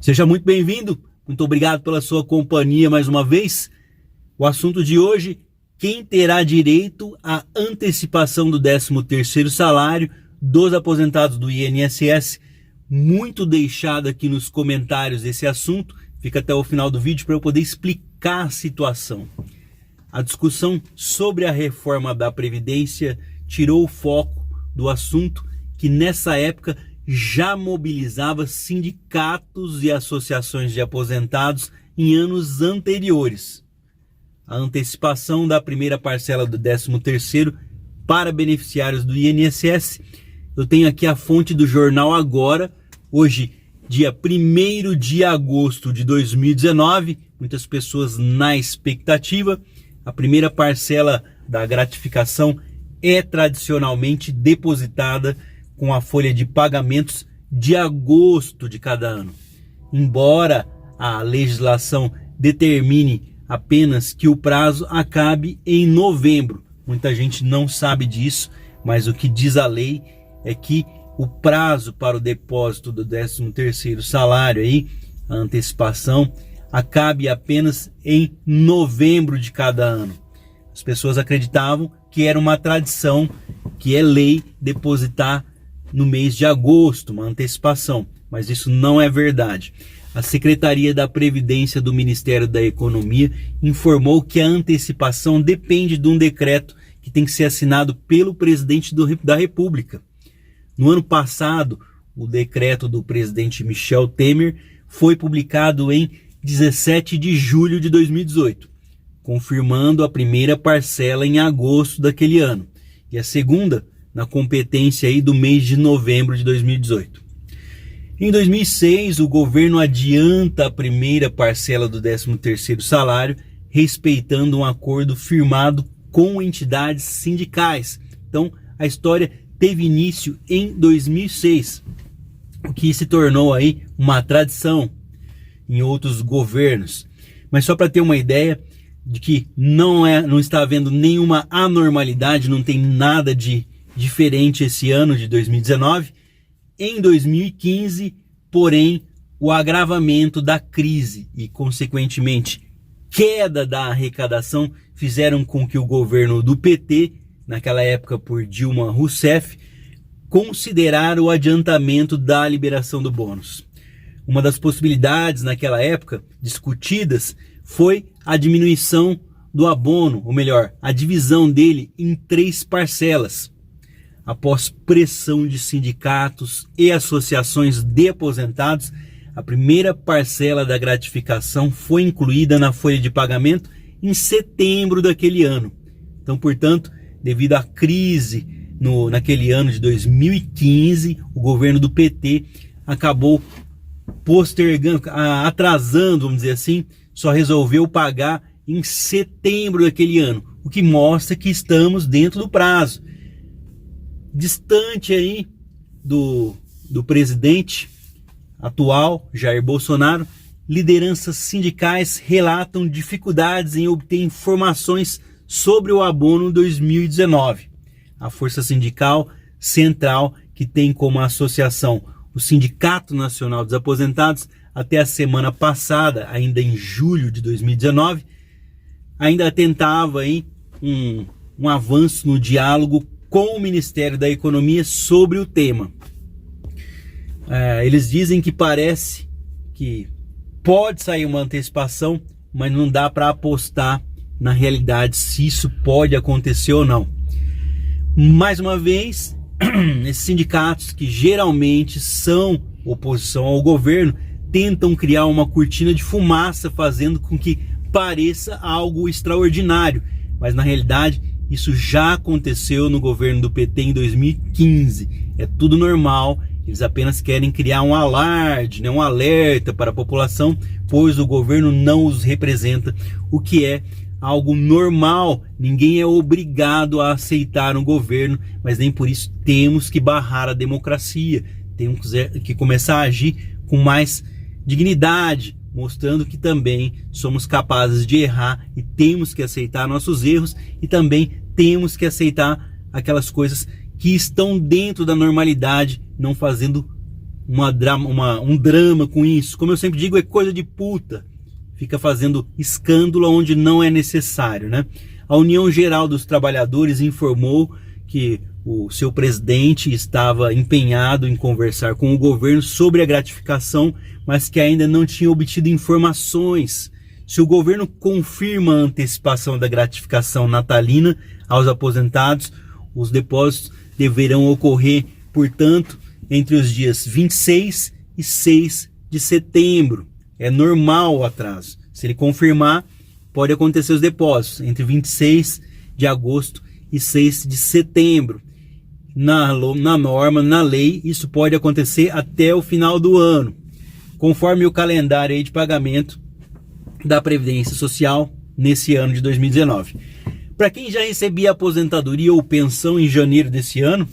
Seja muito bem-vindo, muito obrigado pela sua companhia mais uma vez. O assunto de hoje: quem terá direito à antecipação do 13º salário dos aposentados do INSS? Muito deixado aqui nos comentários esse assunto, fica até o final do vídeo para eu poder explicar a situação. A discussão sobre a reforma da Previdência tirou o foco do assunto que nessa época já mobilizava sindicatos e associações de aposentados em anos anteriores. A antecipação da primeira parcela do 13º para beneficiários do INSS. Eu tenho aqui a fonte do jornal Agora, hoje, dia 1º de agosto de 2019, muitas pessoas na expectativa. A primeira parcela da gratificação é tradicionalmente depositada com a folha de pagamentos de agosto de cada ano. Embora a legislação determine apenas que o prazo acabe em novembro. Muita gente não sabe disso, mas o que diz a lei é que o prazo para o depósito do 13º salário, aí, a antecipação, acabe apenas em novembro de cada ano. As pessoas acreditavam que era uma tradição, que é lei depositar no mês de agosto, uma antecipação, mas isso não é verdade. A Secretaria da Previdência do Ministério da Economia informou que a antecipação depende de um decreto que tem que ser assinado pelo presidente da República. No ano passado, o decreto do presidente Michel Temer foi publicado em 17 de julho de 2018, confirmando a primeira parcela em agosto daquele ano e a segunda na competência aí do mês de novembro de 2018. Em 2006, o governo adianta a primeira parcela do 13º salário, respeitando um acordo firmado com entidades sindicais. Então, a história teve início em 2006, o que se tornou aí uma tradição em outros governos. Mas só para ter uma ideia de que não está havendo nenhuma anormalidade, não tem nada de diferente esse ano de 2019. Em 2015, porém, o agravamento da crise e, consequentemente, queda da arrecadação fizeram com que o governo do PT, naquela época por Dilma Rousseff, considerar o adiantamento da liberação do bônus. Uma das possibilidades naquela época discutidas foi a diminuição do abono, ou melhor, a divisão dele em 3 parcelas. Após pressão de sindicatos e associações de aposentados, a primeira parcela da gratificação foi incluída na folha de pagamento em setembro daquele ano. Então, portanto, devido à crise naquele ano de 2015, o governo do PT acabou postergando, atrasando, vamos dizer assim, só resolveu pagar em setembro daquele ano, o que mostra que estamos dentro do prazo. Distante aí do presidente atual, Jair Bolsonaro, lideranças sindicais relatam dificuldades em obter informações sobre o abono 2019. A Força Sindical Central, que tem como associação o Sindicato Nacional dos Aposentados, até a semana passada, ainda em julho de 2019, ainda tentava aí um avanço no diálogo com o Ministério da Economia sobre o tema. Eles dizem que parece que pode sair uma antecipação, mas não dá para apostar na realidade se isso pode acontecer ou não. Mais uma vez, esses sindicatos que geralmente são oposição ao governo tentam criar uma cortina de fumaça, fazendo com que pareça algo extraordinário, mas na realidade isso já aconteceu no governo do PT em 2015. É tudo normal, eles apenas querem criar um alarde, um alerta para a população, pois o governo não os representa, o que é algo normal. Ninguém é obrigado a aceitar um governo, mas nem por isso temos que barrar a democracia. Temos que começar a agir com mais dignidade, mostrando que também somos capazes de errar e temos que aceitar nossos erros, e também temos que aceitar aquelas coisas que estão dentro da normalidade, não fazendo um drama com isso. Como eu sempre digo, é coisa de puta. Fica fazendo escândalo onde não é necessário, né? A União Geral dos Trabalhadores informou que o seu presidente estava empenhado em conversar com o governo sobre a gratificação, mas que ainda não tinha obtido informações. Se o governo confirma a antecipação da gratificação natalina aos aposentados, os depósitos deverão ocorrer, portanto, entre os dias 26 e 6 de setembro. É normal o atraso. Se ele confirmar, pode acontecer os depósitos entre 26 de agosto e 6 de setembro. Na norma, na lei, isso pode acontecer até o final do ano, conforme o calendário aí de pagamento da Previdência Social nesse ano de 2019. Para quem já recebia aposentadoria ou pensão em janeiro desse ano,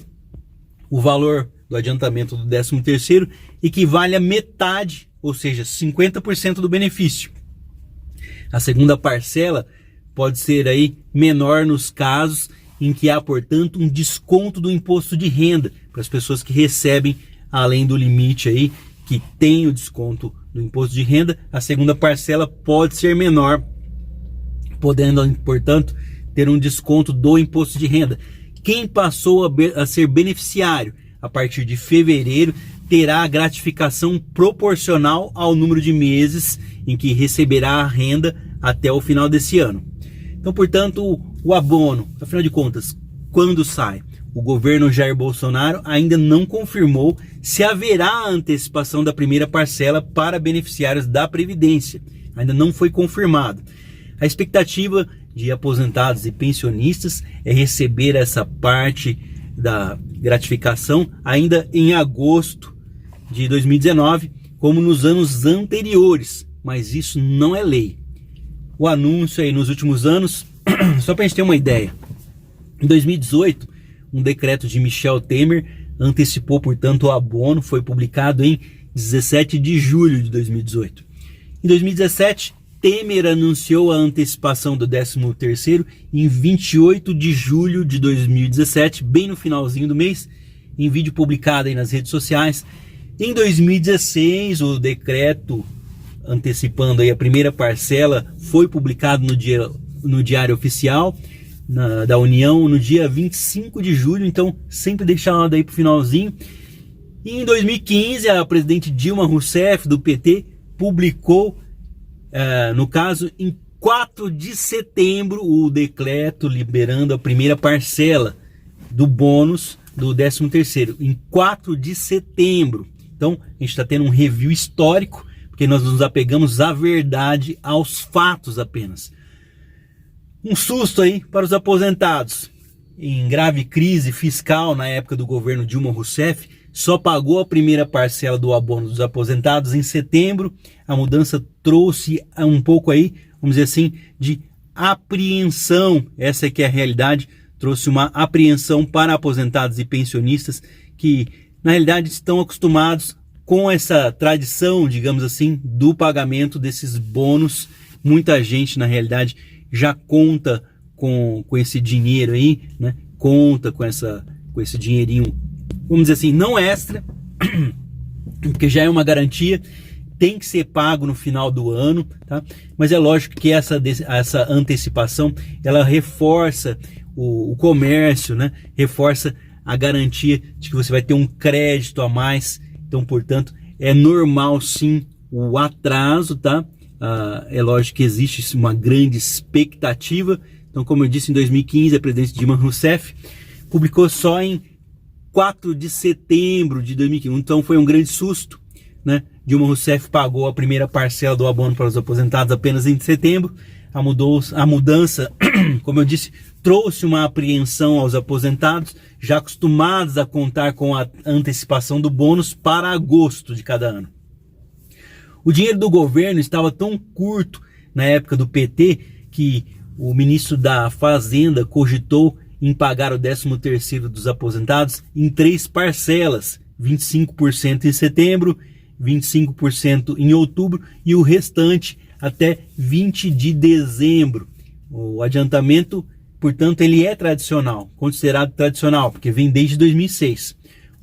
o valor do adiantamento do 13º equivale a metade, ou seja, 50% do benefício. A segunda parcela pode ser aí menor nos casos em que há, portanto, um desconto do imposto de renda para as pessoas que recebem além do limite aí, que tem o desconto do imposto de renda. A segunda parcela pode ser menor, podendo, portanto, ter um desconto do imposto de renda. Quem passou a ser beneficiário a partir de fevereiro terá a gratificação proporcional ao número de meses em que receberá a renda até o final desse ano. Então, portanto, o abono, afinal de contas, quando sai? O governo Jair Bolsonaro ainda não confirmou se haverá antecipação da primeira parcela para beneficiários da Previdência. Ainda não foi confirmado. A expectativa de aposentados e pensionistas é receber essa parte da gratificação ainda em agosto de 2019, como nos anos anteriores, mas isso não é lei. O anúncio aí nos últimos anos, só para a gente ter uma ideia, em 2018, um decreto de Michel Temer antecipou, portanto, o abono, foi publicado em 17 de julho de 2018. Em 2017, Temer anunciou a antecipação do 13º em 28 de julho de 2017, bem no finalzinho do mês, em vídeo publicado aí nas redes sociais. Em 2016, o decreto antecipando aí a primeira parcela foi publicado no Diário Oficial da União no dia 25 de julho, então sempre deixado aí para o finalzinho. E em 2015, a presidente Dilma Rousseff, do PT, publicou, no caso, em 4 de setembro, o decreto liberando a primeira parcela do bônus do 13º, em 4 de setembro. Então, a gente está tendo um review histórico, porque nós nos apegamos à verdade, aos fatos apenas. Um susto aí para os aposentados. Em grave crise fiscal na época do governo Dilma Rousseff, só pagou a primeira parcela do abono dos aposentados em setembro. A mudança trouxe um pouco aí, vamos dizer assim, de apreensão. Essa é que é a realidade. Trouxe uma apreensão para aposentados e pensionistas que, na realidade, estão acostumados com essa tradição, digamos assim, do pagamento desses bônus. Muita gente, na realidade, já conta com esse dinheiro aí, né? Conta com esse dinheirinho, vamos dizer assim, não extra, porque já é uma garantia, tem que ser pago no final do ano, tá? Mas é lógico que essa antecipação, ela reforça o comércio, né? Reforça a garantia de que você vai ter um crédito a mais. Então, portanto, é normal sim o atraso, tá? É lógico que existe uma grande expectativa. Então, como eu disse, em 2015, a presidente Dilma Rousseff publicou só em 4 de setembro de 2015. Então, foi um grande susto, né? Dilma Rousseff pagou a primeira parcela do abono para os aposentados apenas em setembro. A mudança, como eu disse, trouxe uma apreensão aos aposentados, já acostumados a contar com a antecipação do bônus para agosto de cada ano. O dinheiro do governo estava tão curto na época do PT que o ministro da Fazenda cogitou em pagar o 13º dos aposentados em 3 parcelas, 25% em setembro, 25% em outubro e o restante até 20 de dezembro. O adiantamento, portanto, ele é tradicional, considerado tradicional, porque vem desde 2006.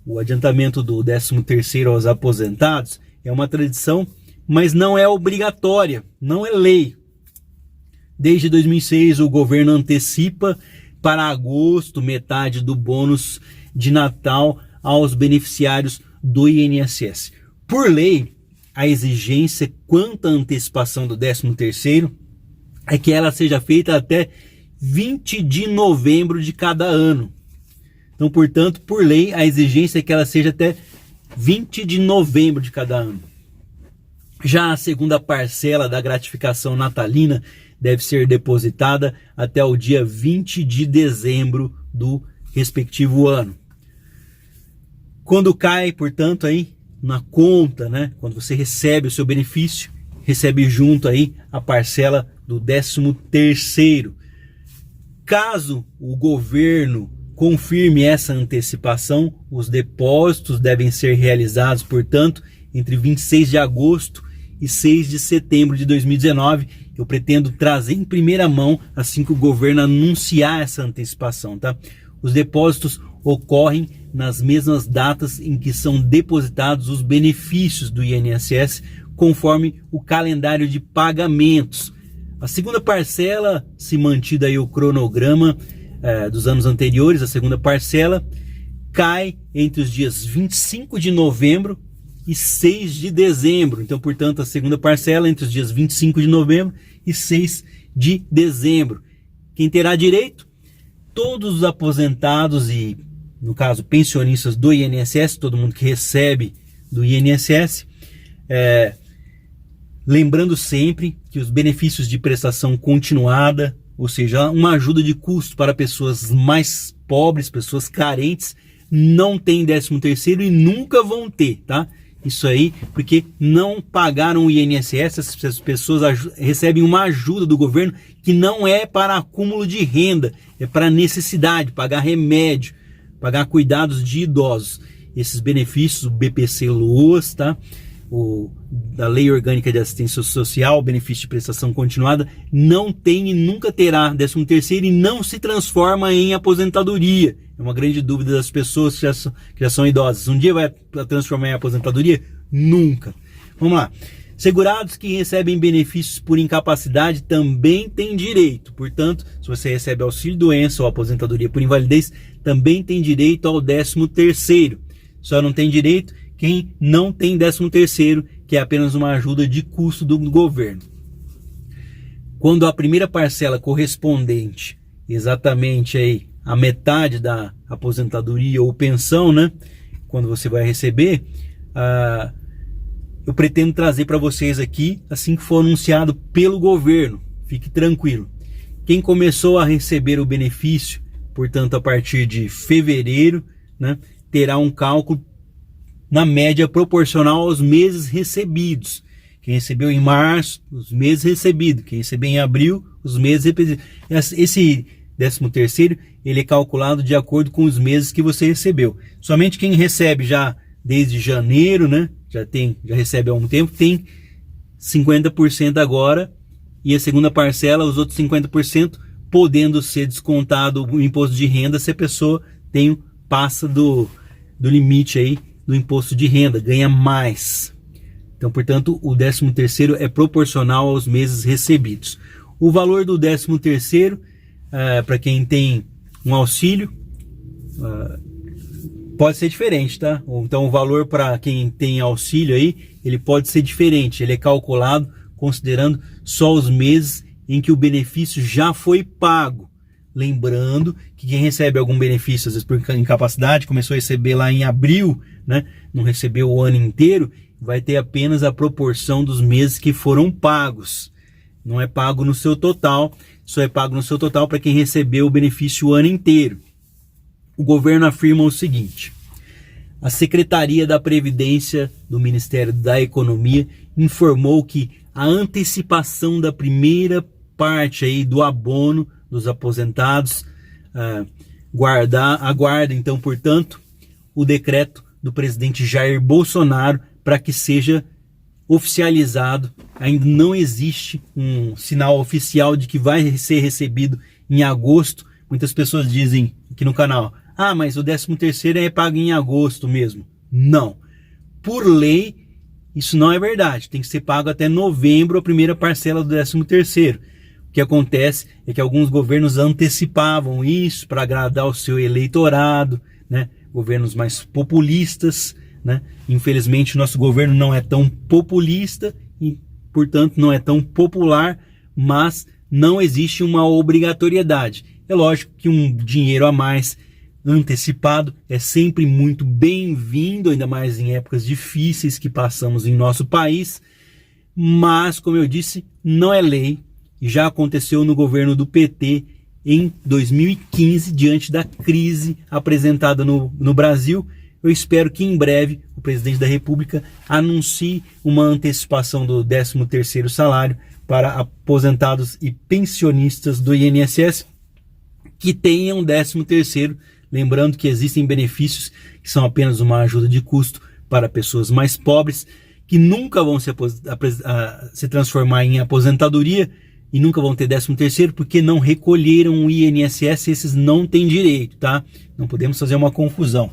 o adiantamento do 13º aos aposentados é uma tradição, mas não é obrigatória, não é lei. Desde 2006 o governo antecipa para agosto metade do bônus de Natal aos beneficiários do INSS. Por lei, a exigência quanto à antecipação do 13º é que ela seja feita até 20 de novembro de cada ano. Então, portanto, por lei, a exigência é que ela seja até 20 de novembro de cada ano. Já a segunda parcela da gratificação natalina deve ser depositada até o dia 20 de dezembro do respectivo ano. Quando cai, portanto, aí na conta, né, quando você recebe o seu benefício, recebe junto aí a parcela do 13º. Caso o governo confirme essa antecipação, os depósitos devem ser realizados, portanto, entre 26 de agosto e 6 de setembro de 2019. Eu pretendo trazer em primeira mão assim que o governo anunciar essa antecipação, tá? Os depósitos ocorrem nas mesmas datas em que são depositados os benefícios do INSS, conforme o calendário de pagamentos. A segunda parcela, se mantida aí o cronograma dos anos anteriores, a segunda parcela cai entre os dias 25 de novembro e 6 de dezembro. Então, portanto, a segunda parcela entre os dias 25 de novembro e 6 de dezembro. Quem terá direito? Todos os aposentados e, no caso, pensionistas do INSS, todo mundo que recebe do INSS, lembrando sempre que os benefícios de prestação continuada, ou seja, uma ajuda de custo para pessoas mais pobres, pessoas carentes, não tem 13º e nunca vão ter, tá? Isso aí porque não pagaram o INSS, essas pessoas recebem uma ajuda do governo que não é para acúmulo de renda, é para necessidade, pagar remédio, pagar cuidados de idosos. Esses benefícios, o BPC-LOAS, tá? Da Lei Orgânica de Assistência Social, benefício de prestação continuada, não tem e nunca terá 13º e não se transforma em aposentadoria. É uma grande dúvida das pessoas que já são idosas. Um dia vai transformar em aposentadoria? Nunca. Vamos lá. Segurados que recebem benefícios por incapacidade também têm direito. Portanto, se você recebe auxílio-doença ou aposentadoria por invalidez, também tem direito ao 13º. Só não tem direito quem não tem 13º, que é apenas uma ajuda de custo do governo. Quando a primeira parcela correspondente exatamente aí a metade da aposentadoria ou pensão, né, quando você vai receber, eu pretendo trazer para vocês aqui assim que for anunciado pelo governo. Fique tranquilo. Quem começou a receber o benefício, portanto, a partir de fevereiro, né, terá um cálculo na média proporcional aos meses recebidos. Quem recebeu em março, os meses recebidos. Quem recebeu em abril, os meses recebidos. Esse 13º, ele é calculado de acordo com os meses que você recebeu. Somente quem recebe já desde janeiro, né, já recebe há um tempo, tem 50% agora, e a segunda parcela, os outros 50%, podendo ser descontado o imposto de renda se a pessoa passa do limite aí do imposto de renda, ganha mais. Então, portanto, o 13º é proporcional aos meses recebidos. O valor do 13º, para quem tem um auxílio, pode ser diferente, tá? Então, o valor para quem tem auxílio aí, ele pode ser diferente. Ele é calculado considerando só os meses em que o benefício já foi pago. Lembrando que quem recebe algum benefício, às vezes por incapacidade, começou a receber lá em abril, né? Não recebeu o ano inteiro, vai ter apenas a proporção dos meses que foram pagos. Não é pago no seu total, só é pago no seu total para quem recebeu o benefício o ano inteiro. O governo afirma o seguinte: a Secretaria da Previdência do Ministério da Economia informou que a antecipação da primeira parte aí do abono dos aposentados aguarda então, portanto, o decreto do presidente Jair Bolsonaro para que seja oficializado. Ainda não existe um sinal oficial de que vai ser recebido em agosto. Muitas pessoas dizem aqui no canal: Ah, mas o 13º é pago em agosto mesmo. Não. Por lei, isso não é verdade. Tem que ser pago até novembro a primeira parcela do 13º. O que acontece é que alguns governos antecipavam isso para agradar o seu eleitorado, né? Governos mais populistas, né? Infelizmente, o nosso governo não é tão populista e, portanto, não é tão popular, mas não existe uma obrigatoriedade. É lógico que um dinheiro a mais antecipado é sempre muito bem-vindo, ainda mais em épocas difíceis que passamos em nosso país, mas, como eu disse, não é lei. Já aconteceu no governo do PT em 2015, diante da crise apresentada no Brasil. Eu espero que em breve o presidente da República anuncie uma antecipação do 13º salário para aposentados e pensionistas do INSS que tenham 13º. Lembrando que existem benefícios que são apenas uma ajuda de custo para pessoas mais pobres, que nunca vão se transformar em aposentadoria e nunca vão ter 13º porque não recolheram o INSS, esses não têm direito, tá? Não podemos fazer uma confusão.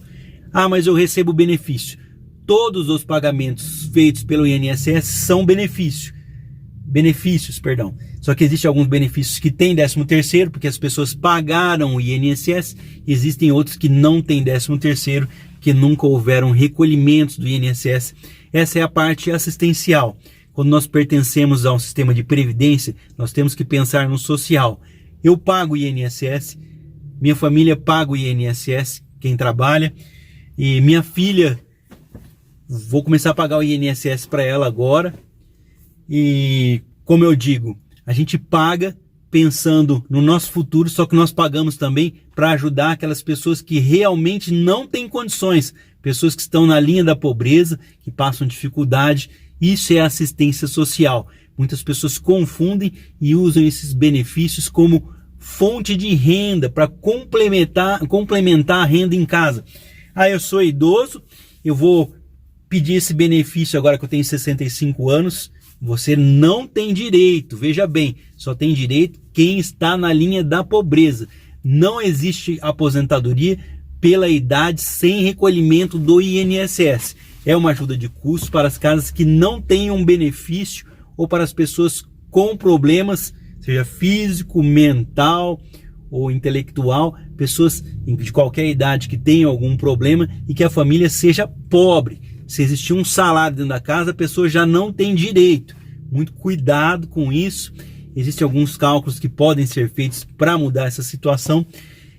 Ah, mas eu recebo benefício. Todos os pagamentos feitos pelo INSS são benefícios. Só que existem alguns benefícios que têm 13º porque as pessoas pagaram o INSS. Existem outros que não têm 13º porque nunca houveram recolhimentos do INSS. Essa é a parte assistencial. Quando nós pertencemos a um sistema de previdência, nós temos que pensar no social. Eu pago o INSS, minha família paga o INSS, quem trabalha, e minha filha, vou começar a pagar o INSS para ela agora. E, como eu digo, a gente paga pensando no nosso futuro, só que nós pagamos também para ajudar aquelas pessoas que realmente não têm condições, pessoas que estão na linha da pobreza, que passam dificuldade. Isso é assistência social. Muitas pessoas confundem e usam esses benefícios como fonte de renda para complementar a renda em casa. Ah, eu sou idoso, eu vou pedir esse benefício agora que eu tenho 65 anos. Você não tem direito, veja bem, só tem direito quem está na linha da pobreza. Não existe aposentadoria pela idade sem recolhimento do INSS. É uma ajuda de custo para as casas que não tenham benefício ou para as pessoas com problemas, seja físico, mental ou intelectual, pessoas de qualquer idade que tenham algum problema e que a família seja pobre. Se existir um salário dentro da casa, a pessoa já não tem direito. Muito cuidado com isso. Existem alguns cálculos que podem ser feitos para mudar essa situação.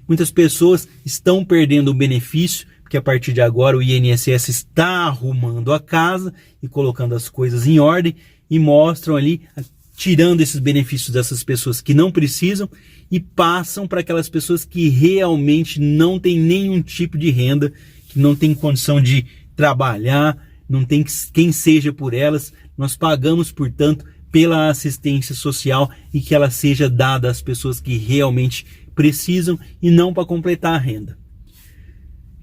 Muitas pessoas estão perdendo o benefício, porque a partir de agora o INSS está arrumando a casa e colocando as coisas em ordem e mostram ali, tirando esses benefícios dessas pessoas que não precisam e passam para aquelas pessoas que realmente não têm nenhum tipo de renda, que não têm condição de trabalhar, não tem quem seja por elas. Nós pagamos, portanto, pela assistência social e que ela seja dada às pessoas que realmente precisam e não para completar a renda.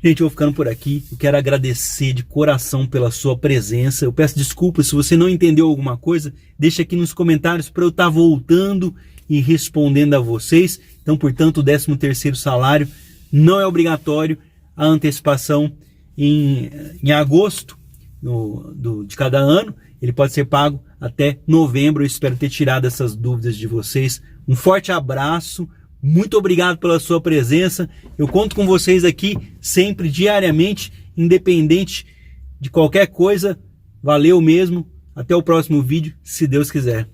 Gente, eu vou ficando por aqui. Eu quero agradecer de coração pela sua presença. Eu peço desculpas se você não entendeu alguma coisa. Deixa aqui nos comentários para eu estar voltando e respondendo a vocês. Então, portanto, o 13º salário não é obrigatório. A antecipação em agosto de cada ano, ele pode ser pago até novembro. Eu espero ter tirado essas dúvidas de vocês. Um forte abraço. Muito obrigado pela sua presença. Eu conto com vocês aqui sempre, diariamente, independente de qualquer coisa. Valeu mesmo. Até o próximo vídeo, se Deus quiser.